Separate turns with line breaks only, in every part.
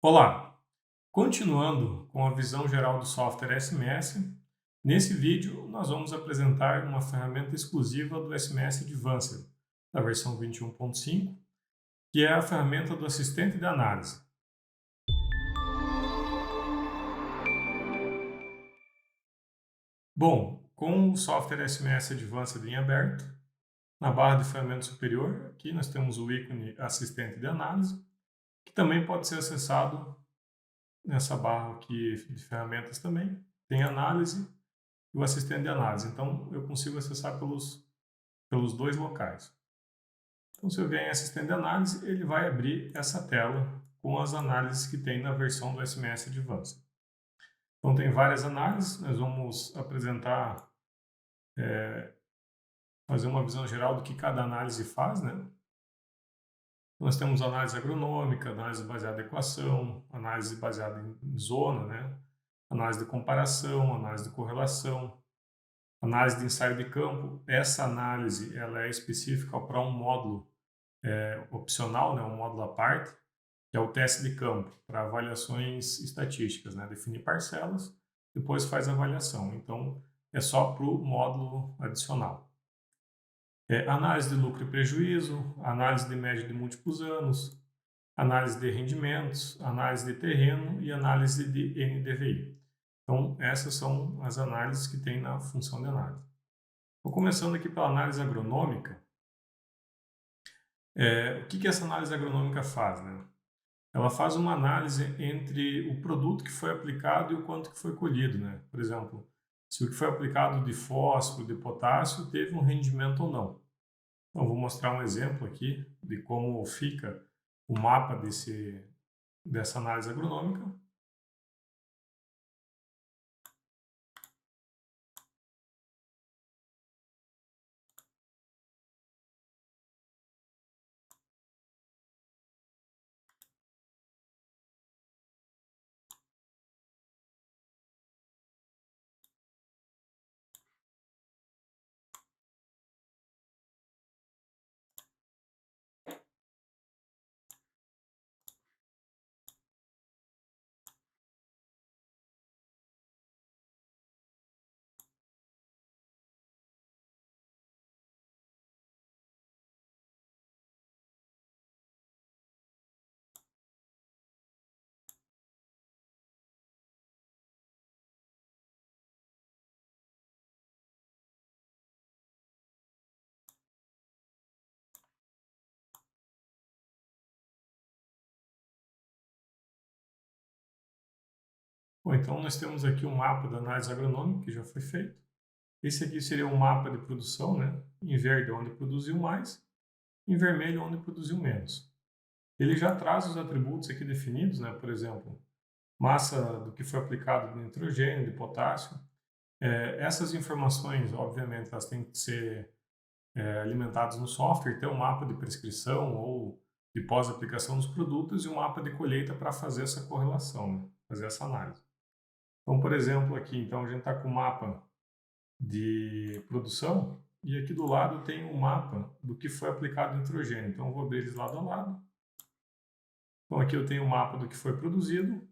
Olá! Continuando com a visão geral do software SMS, nesse vídeo nós vamos apresentar uma ferramenta exclusiva do SMS Advanced, da versão 21.5, que é a ferramenta do assistente de análise. Bom, com o software SMS Advanced em aberto, na barra de ferramenta superior, aqui nós temos o ícone assistente de análise, que também pode ser acessado nessa barra aqui de ferramentas também. Tem análise e o assistente de análise. Então, eu consigo acessar pelos dois locais. Então, se eu vier em assistente de análise, ele vai abrir essa tela com as análises que tem na versão do SMS Advanced. Então, tem várias análises. Nós vamos apresentar, fazer uma visão geral do que cada análise faz, né? Nós temos análise agronômica, análise baseada em equação, análise baseada em zona, né? Análise de comparação, análise de correlação, análise de ensaio de campo. Essa análise ela é específica para um módulo opcional, né, um módulo à parte, que é o teste de campo, para avaliações estatísticas, né? Definir parcelas, depois faz a avaliação. Então, é só para o módulo adicional. Análise de lucro e prejuízo, análise de média de múltiplos anos, análise de rendimentos, análise de terreno e análise de NDVI. Então, essas são as análises que tem na função de análise. Vou começando aqui pela análise agronômica. O que essa análise agronômica faz, né? Ela faz uma análise entre o produto que foi aplicado e o quanto que foi colhido, né? Por exemplo, se o que foi aplicado de fósforo, de potássio, teve um rendimento ou não. Então, vou mostrar um exemplo aqui de como fica o mapa dessa análise agronômica. Bom, então nós temos aqui um mapa da análise agronômica que já foi feito. Esse aqui seria um mapa de produção, né? Em verde, onde produziu mais, em vermelho, onde produziu menos. Ele já traz os atributos aqui definidos, né? Por exemplo, massa do que foi aplicado de nitrogênio, de potássio. Essas informações, obviamente, elas têm que ser alimentadas no software, ter um mapa de prescrição ou de pós-aplicação dos produtos e um mapa de colheita para fazer essa correlação, né? Fazer essa análise. Então, por exemplo, aqui, então, a gente está com o mapa de produção e aqui do lado tem um mapa do que foi aplicado nitrogênio. Então, eu vou abrir eles lado a lado. Então, aqui eu tenho o mapa do que foi produzido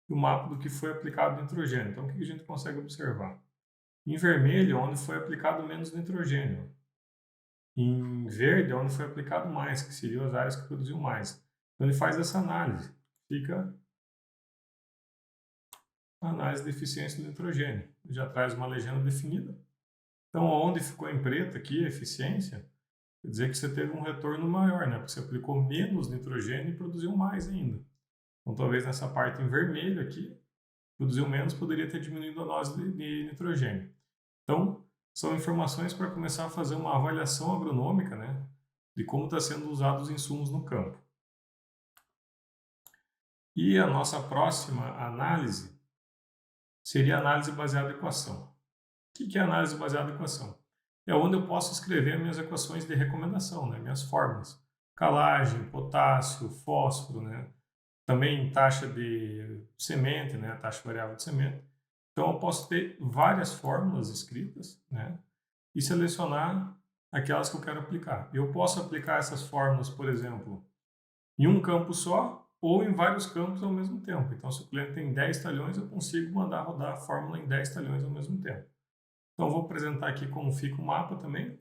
e o mapa do que foi aplicado nitrogênio. Então, o que a gente consegue observar? Em vermelho, onde foi aplicado menos nitrogênio. Em verde, onde foi aplicado mais, que seriam as áreas que produziam mais. Então, ele faz essa análise. Fica a análise de eficiência do nitrogênio. Ele já traz uma legenda definida. Então, onde ficou em preto aqui a eficiência, quer dizer que você teve um retorno maior, né? Porque você aplicou menos nitrogênio e produziu mais ainda. Então, talvez nessa parte em vermelho aqui, produziu menos, poderia ter diminuído a dose de nitrogênio. Então, são informações para começar a fazer uma avaliação agronômica, né? De como está sendo usados os insumos no campo. E a nossa próxima análise seria a análise baseada em equação. O que é análise baseada em equação? É onde eu posso escrever minhas equações de recomendação, né? Minhas fórmulas. Calagem, potássio, fósforo, né? Também taxa de semente, né? Taxa variável de semente. Então, eu posso ter várias fórmulas escritas, né? E selecionar aquelas que eu quero aplicar. Eu posso aplicar essas fórmulas, por exemplo, em um campo só ou em vários campos ao mesmo tempo. Então, se o cliente tem 10 talhões, eu consigo mandar rodar a fórmula em 10 talhões ao mesmo tempo. Então, eu vou apresentar aqui como fica o mapa também.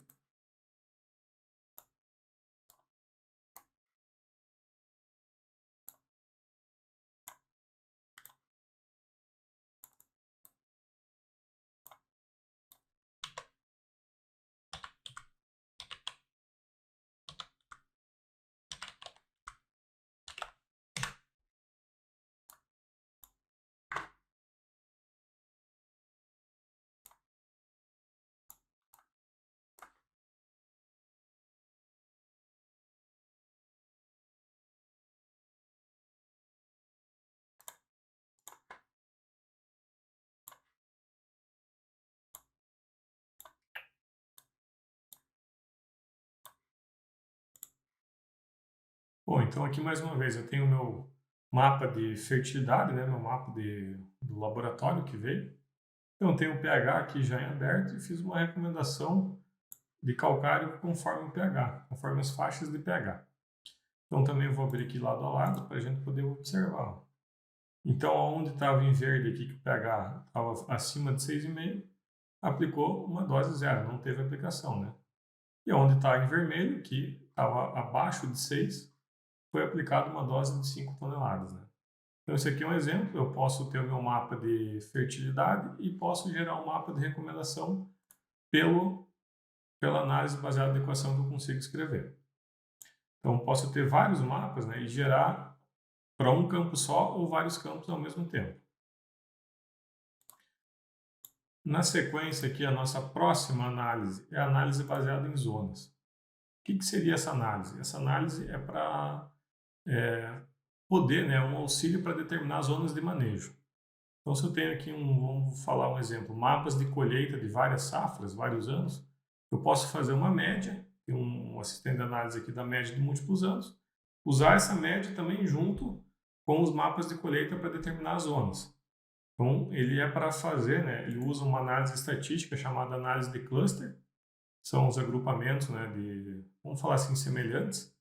Bom, então aqui mais uma vez eu tenho o meu mapa de fertilidade, né, meu mapa do laboratório que veio. Então eu tenho o pH aqui já em aberto e fiz uma recomendação de calcário conforme o pH, conforme as faixas de pH. Então também eu vou abrir aqui lado a lado para a gente poder observar. Então, onde estava em verde aqui, que o pH estava acima de 6,5, aplicou uma dose zero, não teve aplicação, né? E onde está em vermelho, que estava abaixo de 6, foi aplicada uma dose de 5 toneladas, né? Então, esse aqui é um exemplo. Eu posso ter o meu mapa de fertilidade e posso gerar um mapa de recomendação pela análise baseada na equação que eu consigo escrever. Então, posso ter vários mapas, né, e gerar para um campo só ou vários campos ao mesmo tempo. Na sequência aqui, a nossa próxima análise é a análise baseada em zonas. O que seria essa análise? Essa análise é para poder, né, um auxílio para determinar zonas de manejo. Então, se eu tenho aqui vamos falar um exemplo, mapas de colheita de várias safras, vários anos, eu posso fazer uma média, tem um assistente de análise aqui da média de múltiplos anos, usar essa média também junto com os mapas de colheita para determinar as zonas. Então, ele é para fazer, né, ele usa uma análise estatística chamada análise de cluster, são os agrupamentos, né, vamos falar assim, semelhantes.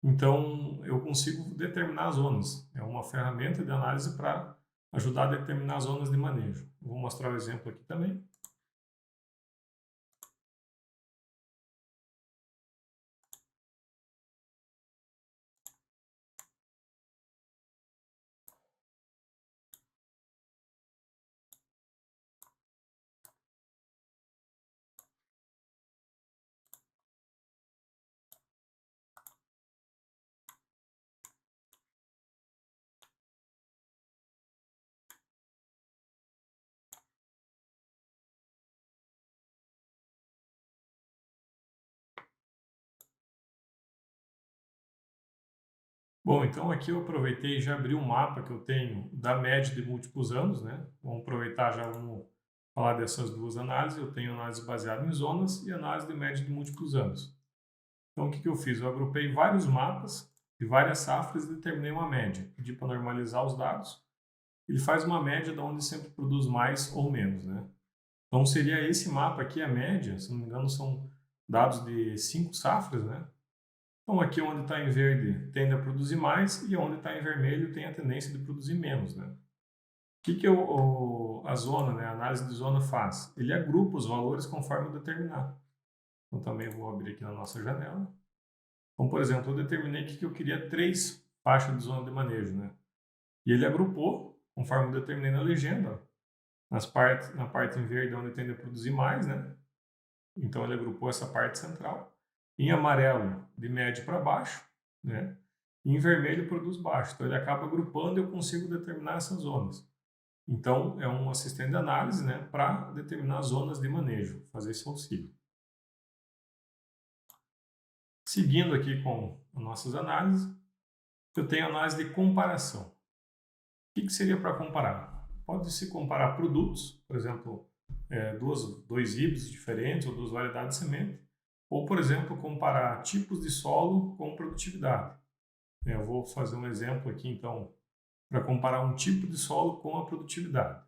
Então, eu consigo determinar zonas. É uma ferramenta de análise para ajudar a determinar zonas de manejo. Vou mostrar o exemplo aqui também. Bom, então aqui eu aproveitei e já abri um mapa que eu tenho da média de múltiplos anos, né? Vamos aproveitar já, vamos falar dessas duas análises. Eu tenho análise baseada em zonas e análise de média de múltiplos anos. Então, o que eu fiz? Eu agrupei vários mapas de várias safras e determinei uma média. Pedi para normalizar os dados. Ele faz uma média de onde sempre produz mais ou menos, né? Então, seria esse mapa aqui, a média, se não me engano, são dados de 5 safras, né? Então, aqui onde está em verde tende a produzir mais e onde está em vermelho tem a tendência de produzir menos, né? O que a zona, né, a análise de zona faz? Ele agrupa os valores conforme eu determinar. Então, também vou abrir aqui na nossa janela. Então, por exemplo, eu determinei que eu queria 3 faixas de zona de manejo, né? E ele agrupou, conforme eu determinei na legenda, na parte em verde onde tende a produzir mais, né? Então ele agrupou essa parte central. Em amarelo, de médio para baixo, né? E em vermelho produz baixo. Então ele acaba agrupando e eu consigo determinar essas zonas. Então é um assistente de análise, né, para determinar zonas de manejo, fazer esse auxílio. Seguindo aqui com as nossas análises, eu tenho análise de comparação. O que seria para comparar? Pode-se comparar produtos, por exemplo, dois híbridos diferentes ou duas variedades de semente, ou, por exemplo, comparar tipos de solo com produtividade. Eu vou fazer um exemplo aqui, então, para comparar um tipo de solo com a produtividade.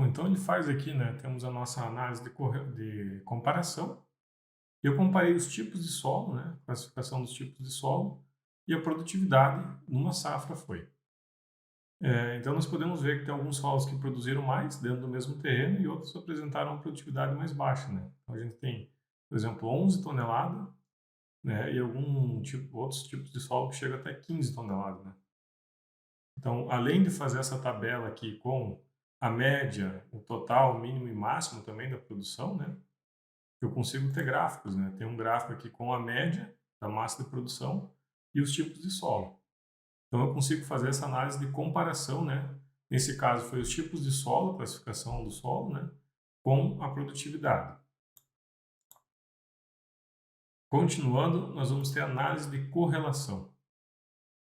então ele faz aqui, né, temos a nossa análise de comparação. Eu comparei os tipos de solo, né, classificação dos tipos de solo, e a produtividade numa safra foi. Então nós podemos ver que tem alguns solos que produziram mais dentro do mesmo terreno e outros apresentaram uma produtividade mais baixa, né. Então a gente tem, por exemplo, 11 toneladas, né, e outros tipos de solo que chegam até 15 toneladas, né. Então, além de fazer essa tabela aqui com a média, o total, mínimo e máximo também da produção, né, eu consigo ter gráficos, né. Tem um gráfico aqui com a média da massa de produção e os tipos de solo. Então eu consigo fazer essa análise de comparação, né. Nesse caso foi os tipos de solo, classificação do solo, né, com a produtividade. Continuando, nós vamos ter análise de correlação.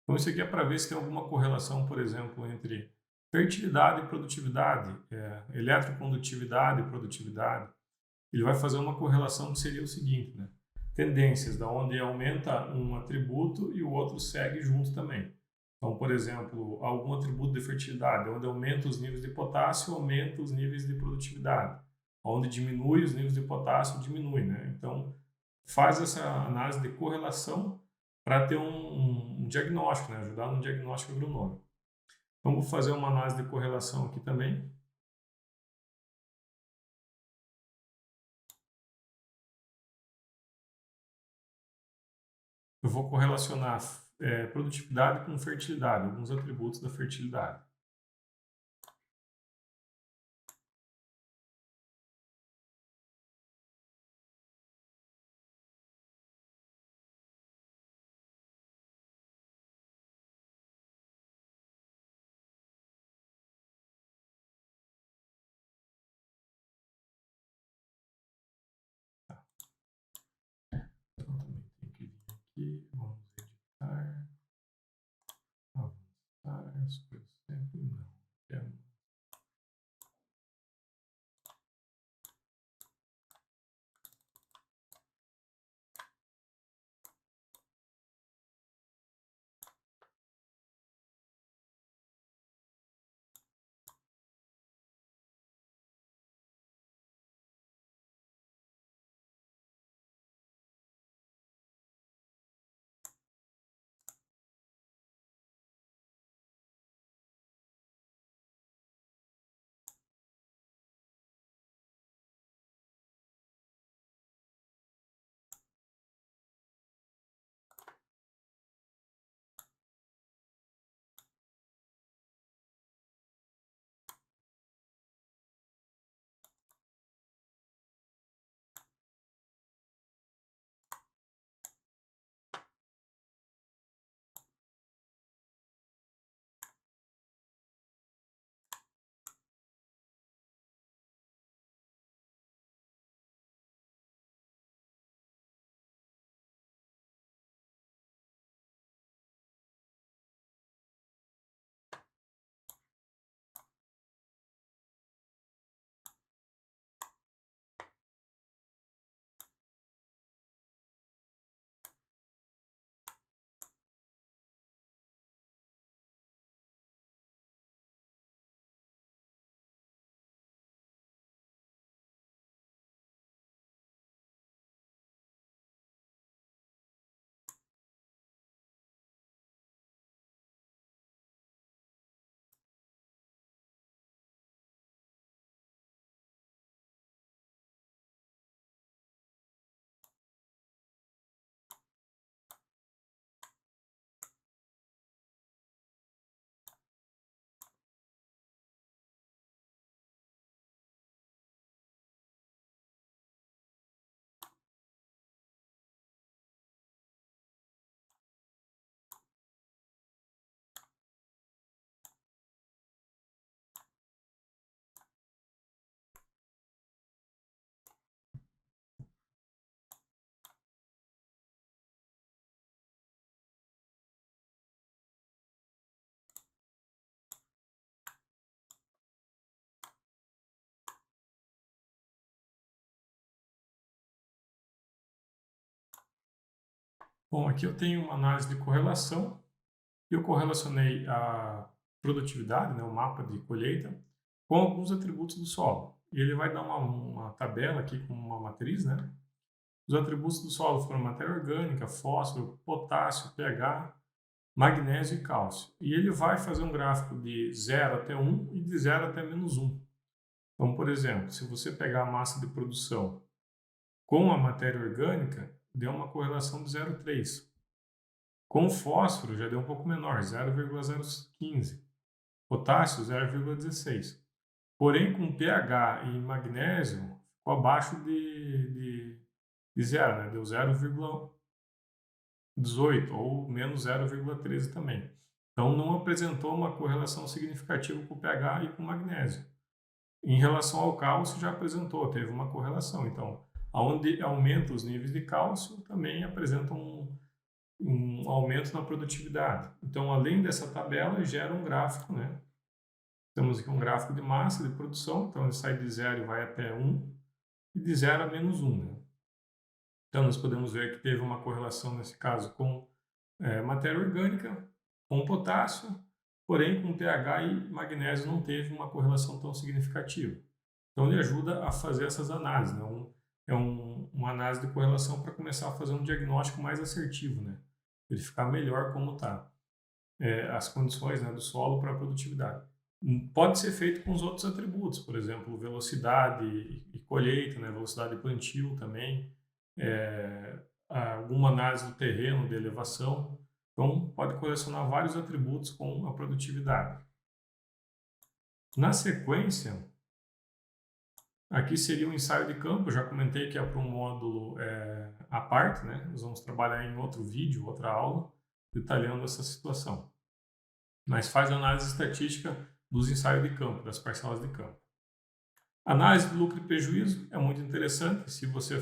Então isso aqui é para ver se tem alguma correlação, por exemplo, entre fertilidade e produtividade, eletrocondutividade e produtividade. Ele vai fazer uma correlação que seria o seguinte, né? Tendências, da onde aumenta um atributo e o outro segue junto também. Então, por exemplo, algum atributo de fertilidade, onde aumenta os níveis de potássio, aumenta os níveis de produtividade. Onde diminui os níveis de potássio, diminui, né? Então, faz essa análise de correlação para ter um diagnóstico, né? Ajudar no diagnóstico agronômico. Então, vou fazer uma análise de correlação aqui também. Eu vou correlacionar produtividade com fertilidade, alguns atributos da fertilidade. Então, também tem que vir aqui, vamos editar, avançar, as coisas sempre não. Bom, aqui eu tenho uma análise de correlação. Eu correlacionei a produtividade, né, o mapa de colheita, com alguns atributos do solo. E ele vai dar uma tabela aqui com uma matriz, né? Os atributos do solo foram matéria orgânica, fósforo, potássio, pH, magnésio e cálcio. E ele vai fazer um gráfico de 0 até 1 e de 0 até -1. Então, por exemplo, se você pegar a massa de produção com a matéria orgânica, deu uma correlação de 0,3. Com o fósforo já deu um pouco menor, 0,015. Potássio, 0,16. Porém, com pH e magnésio, ficou abaixo de zero, né? Deu 0,18 ou menos 0,13 também. Então, não apresentou uma correlação significativa com o pH e com o magnésio. Em relação ao cálcio, já apresentou, teve uma correlação. Então, onde aumenta os níveis de cálcio, também apresenta um aumento na produtividade. Então, além dessa tabela, gera um gráfico, né? Temos aqui um gráfico de massa de produção, então ele sai de 0 e vai até 1, e de 0 a -1, né? Então, nós podemos ver que teve uma correlação, nesse caso, com matéria orgânica, com potássio, porém, com pH e magnésio não teve uma correlação tão significativa. Então, ele ajuda a fazer essas análises, né? Uma análise de correlação para começar a fazer um diagnóstico mais assertivo, né? Verificar melhor como está as condições, né, do solo para a produtividade. Pode ser feito com os outros atributos, por exemplo, velocidade e colheita, né, velocidade de plantio também, alguma análise do terreno, de elevação. Então, pode correlacionar vários atributos com a produtividade. Na sequência, aqui seria um ensaio de campo. Eu já comentei que é para um módulo à parte, né? Nós vamos trabalhar em outro vídeo, outra aula, detalhando essa situação. Mas faz análise estatística dos ensaios de campo, das parcelas de campo. Análise de lucro e prejuízo é muito interessante. Se você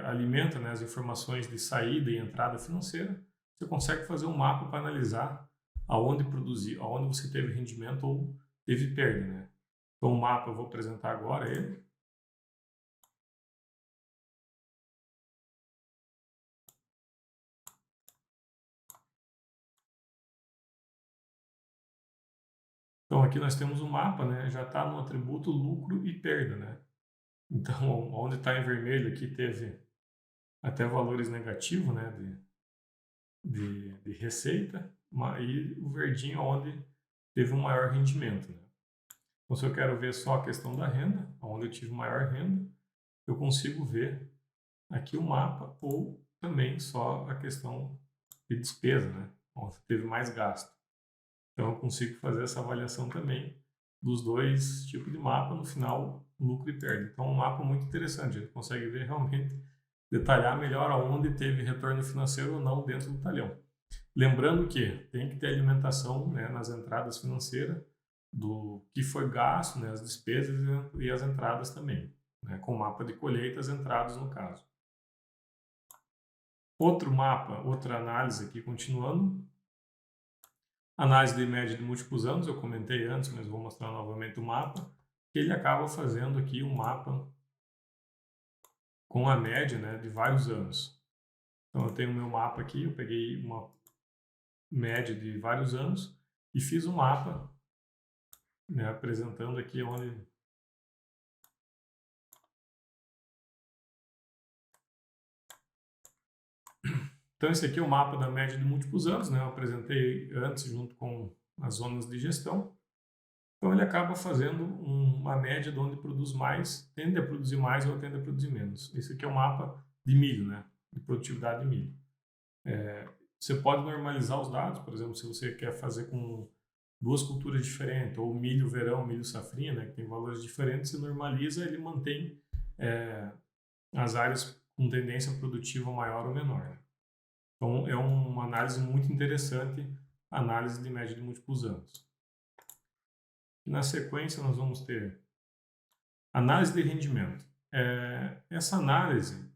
alimenta, né, as informações de saída e entrada financeira, você consegue fazer um mapa para analisar aonde produzir, aonde você teve rendimento ou teve perda, né? Então, o mapa eu vou apresentar agora ele. Então, aqui nós temos um mapa, né? Já está no atributo lucro e perda, né? Então, onde está em vermelho aqui teve até valores negativos, né? De receita, e o verdinho onde teve um maior rendimento, né? Então, se eu quero ver só a questão da renda, onde eu tive maior renda, eu consigo ver aqui o mapa, ou também só a questão de despesa, né? Onde teve mais gasto. Então, eu consigo fazer essa avaliação também dos dois tipos de mapa, no final, lucro e perda. Então, é um mapa muito interessante, a gente consegue ver realmente, detalhar melhor aonde teve retorno financeiro ou não dentro do talhão. Lembrando que tem que ter alimentação, né, nas entradas financeiras do que foi gasto, né, as despesas e as entradas também, né, com mapa de colheita, as entradas no caso. Outro mapa, outra análise aqui continuando. Análise de média de múltiplos anos, eu comentei antes, mas vou mostrar novamente o mapa, que ele acaba fazendo aqui um mapa com a média, né, de vários anos. Então, eu tenho o meu mapa aqui, eu peguei uma média de vários anos e fiz um mapa, né, apresentando aqui onde então esse aqui é o mapa da média de múltiplos anos, né? Eu apresentei antes junto com as zonas de gestão. Então ele acaba fazendo uma média de onde produz mais, tende a produzir mais ou tende a produzir menos. Esse aqui é o mapa de milho, né? De produtividade de milho. Você pode normalizar os dados, por exemplo, se você quer fazer com duas culturas diferentes, ou milho verão, milho safrinha, né, que tem valores diferentes, você normaliza, ele mantém as áreas com tendência produtiva maior ou menor. Então, é uma análise muito interessante, análise de média de múltiplos anos. E na sequência, nós vamos ter análise de rendimento. Essa análise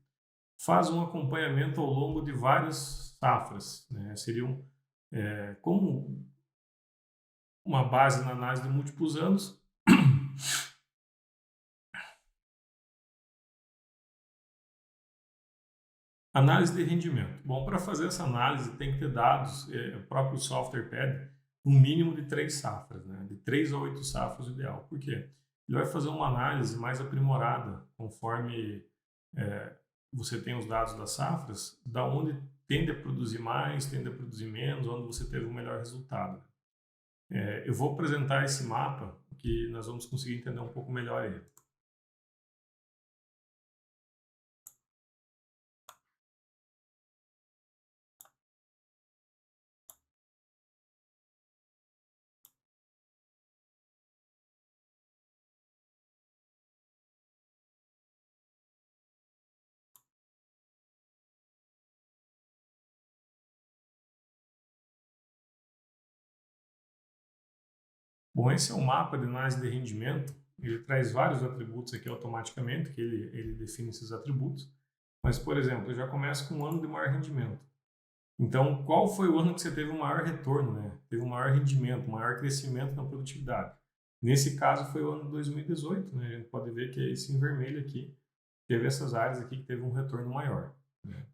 faz um acompanhamento ao longo de várias safras, né? Seriam como uma base na análise de múltiplos anos. Análise de rendimento. Bom, para fazer essa análise tem que ter dados, o próprio software pede um mínimo de 3 safras, né? De 3 a 8 safras o ideal. Por quê? Ele vai fazer uma análise mais aprimorada, conforme você tem os dados das safras, da onde tende a produzir mais, tende a produzir menos, onde você teve o melhor resultado. Eu vou apresentar esse mapa, que nós vamos conseguir entender um pouco melhor ele. Bom, esse é um mapa de análise de rendimento. Ele traz vários atributos aqui automaticamente, que ele define esses atributos. Mas, por exemplo, eu já começo com um ano de maior rendimento. Então, qual foi o ano que você teve o maior retorno, né? Teve um maior rendimento, um maior crescimento na produtividade? Nesse caso, foi o ano de 2018, né? A gente pode ver que é esse em vermelho aqui, teve essas áreas aqui que teve um retorno maior, né?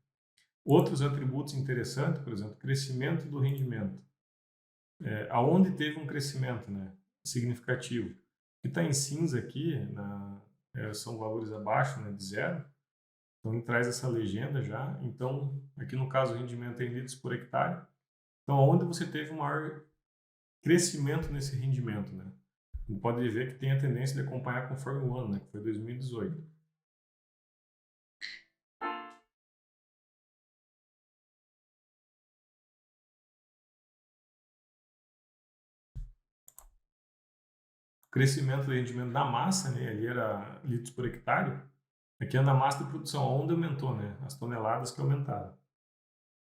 Outros atributos interessantes, por exemplo, crescimento do rendimento. Aonde teve um crescimento, né, significativo. O que está em cinza aqui são valores abaixo, né, de zero. Então, ele traz essa legenda já. Então, aqui no caso, o rendimento é em litros por hectare. Então, aonde você teve um maior crescimento nesse rendimento, né? Você pode ver que tem a tendência de acompanhar conforme o ano, né, que foi 2018. O crescimento do rendimento da massa, né, ali era litros por hectare. Aqui é na massa de produção, onde aumentou, né, as toneladas que aumentaram.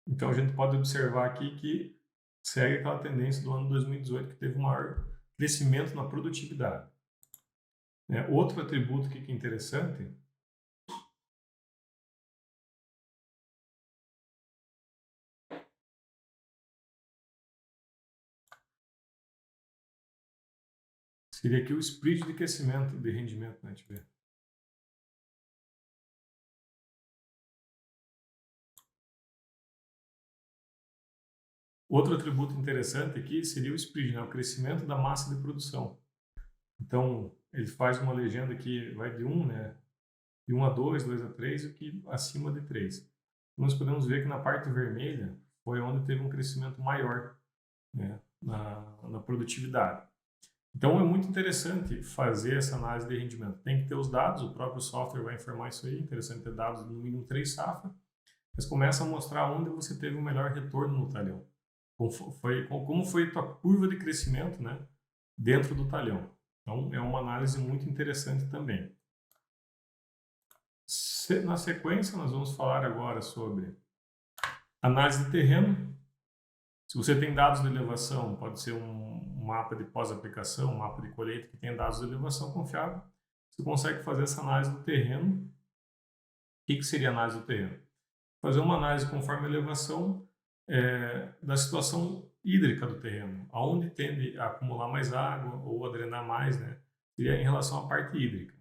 Então, a gente pode observar aqui que segue aquela tendência do ano 2018, que teve um maior crescimento na produtividade. Outro atributo aqui que é interessante seria aqui o spread de crescimento de rendimento, né? Deixa eu ver. Outro atributo interessante aqui seria o spread, né? O crescimento da massa de produção. Então, ele faz uma legenda que vai de 1, né? De 1 a 2, 2 a 3, e que acima de 3. Nós podemos ver que na parte vermelha foi onde teve um crescimento maior, né, na produtividade. Então, é muito interessante fazer essa análise de rendimento. Tem que ter os dados, o próprio software vai informar isso aí. Interessante ter dados no mínimo 3 safras, mas começa a mostrar onde você teve o melhor retorno no talhão. Como foi a tua curva de crescimento, né, dentro do talhão. Então, é uma análise muito interessante também. Na sequência, nós vamos falar agora sobre análise de terreno. Se você tem dados de elevação, pode ser um mapa de pós-aplicação, um mapa de colheita que tem dados de elevação confiável. Você consegue fazer essa análise do terreno. O que seria análise do terreno? Fazer uma análise conforme a elevação da situação hídrica do terreno, aonde tende a acumular mais água ou a drenar mais, né? Seria em relação à parte hídrica.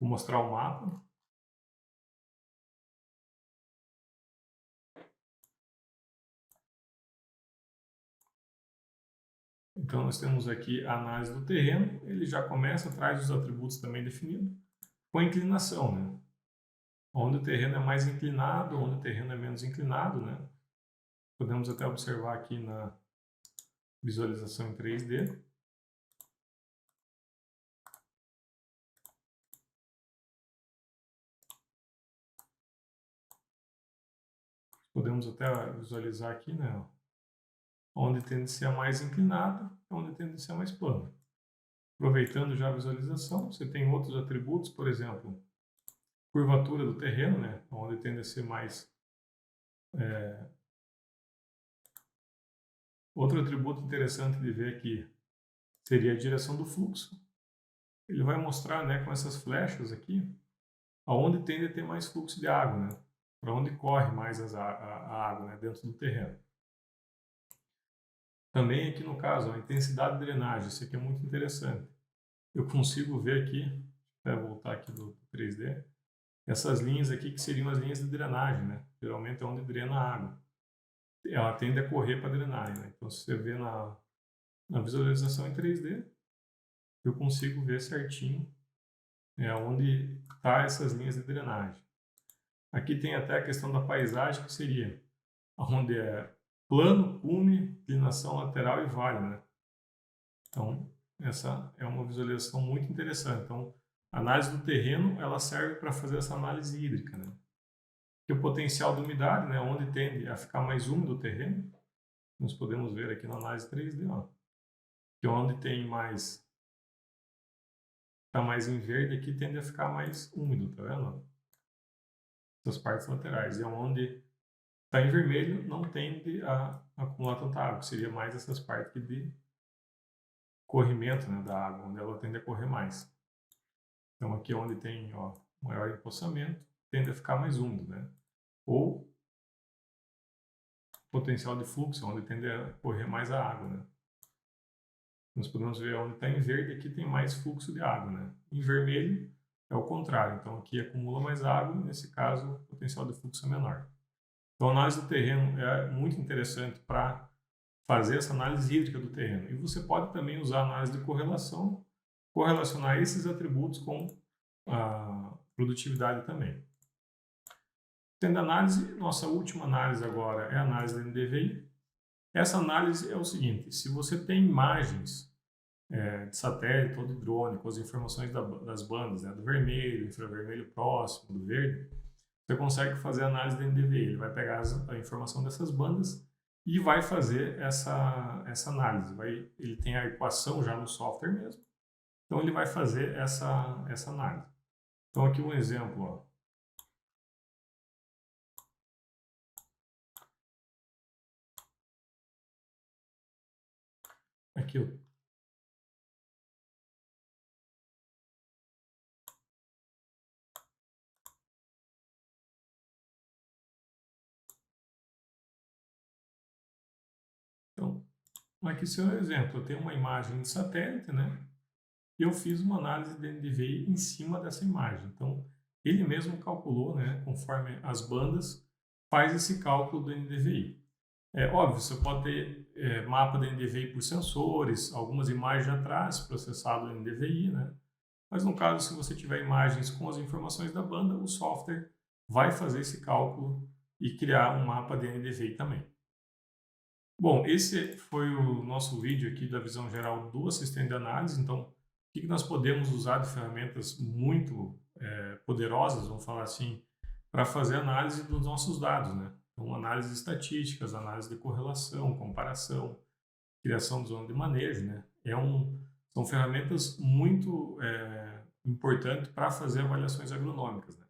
Vou mostrar o mapa. Então, nós temos aqui a análise do terreno. Ele já começa, traz os atributos também definidos, com a inclinação, né? Onde o terreno é mais inclinado, onde o terreno é menos inclinado, né? Podemos até observar aqui na visualização em 3D. Podemos até visualizar aqui, né? Onde tende a ser mais inclinado, onde tende a ser mais plano. Aproveitando já a visualização, você tem outros atributos, por exemplo, curvatura do terreno, né? Onde tende a ser mais... Outro atributo interessante de ver aqui seria a direção do fluxo. Ele vai mostrar, né, com essas flechas aqui, aonde tende a ter mais fluxo de água, né? Para onde corre mais a água, né, dentro do terreno. Também aqui no caso, a intensidade de drenagem, isso aqui é muito interessante. Eu consigo ver aqui, vou voltar aqui do 3D, essas linhas aqui que seriam as linhas de drenagem, né? Geralmente é onde drena a água. Ela tende a correr para drenagem, né? Então, se você vê na visualização em 3D, eu consigo ver certinho onde está essas linhas de drenagem. Aqui tem até a questão da paisagem, que seria onde é plano, cume, inclinação lateral e vale, né? Então, essa é uma visualização muito interessante. Então, a análise do terreno, ela serve para fazer essa análise hídrica, né? Que o potencial de umidade, né, onde tende a ficar mais úmido o terreno, nós podemos ver aqui na análise 3D, ó, que onde tem mais, está mais em verde aqui, tende a ficar mais úmido, tá vendo? Essas partes laterais. E onde está em vermelho, não tende a acumular tanta água, seria mais essas partes aqui de corrimento, né, da água, onde ela tende a correr mais. Então aqui onde tem, ó, maior empoçamento, tende a ficar mais úmido, né? Ou potencial de fluxo, onde tende a correr mais a água, né? Nós podemos ver onde está em verde, aqui tem mais fluxo de água, né? Em vermelho é o contrário, então aqui acumula mais água, nesse caso o potencial de fluxo é menor. Então a análise do terreno é muito interessante para fazer essa análise hídrica do terreno. E você pode também usar a análise de correlação, correlacionar esses atributos com a produtividade também. Tendo análise, nossa última análise agora é a análise da NDVI. Essa análise é o seguinte: se você tem imagens de satélite ou de drone com as informações das bandas, né, do vermelho, infravermelho próximo, do verde, você consegue fazer a análise da NDVI. Ele vai pegar a informação dessas bandas e vai fazer essa análise. Ele tem a equação já no software mesmo, então ele vai fazer essa análise. Então aqui um exemplo, ó. Aqui eu Então, aqui esse é um exemplo. Eu tenho uma imagem de satélite, né? E eu fiz uma análise de NDVI em cima dessa imagem. Então, ele mesmo calculou, né? Conforme as bandas, faz esse cálculo do NDVI. É óbvio, você pode ter mapa de NDVI por sensores, algumas imagens já traz processado NDVI, né? Mas no caso, se você tiver imagens com as informações da banda, o software vai fazer esse cálculo e criar um mapa de NDVI também. Bom, esse foi o nosso vídeo aqui da visão geral do assistente de análise. Então, o que nós podemos usar de ferramentas muito poderosas, vamos falar assim, para fazer análise dos nossos dados, né? Então, análise estatísticas, análise de correlação, comparação, criação de zona de manejo, né? São ferramentas muito importantes para fazer avaliações agronômicas, né?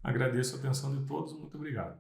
Agradeço a atenção de todos, muito obrigado.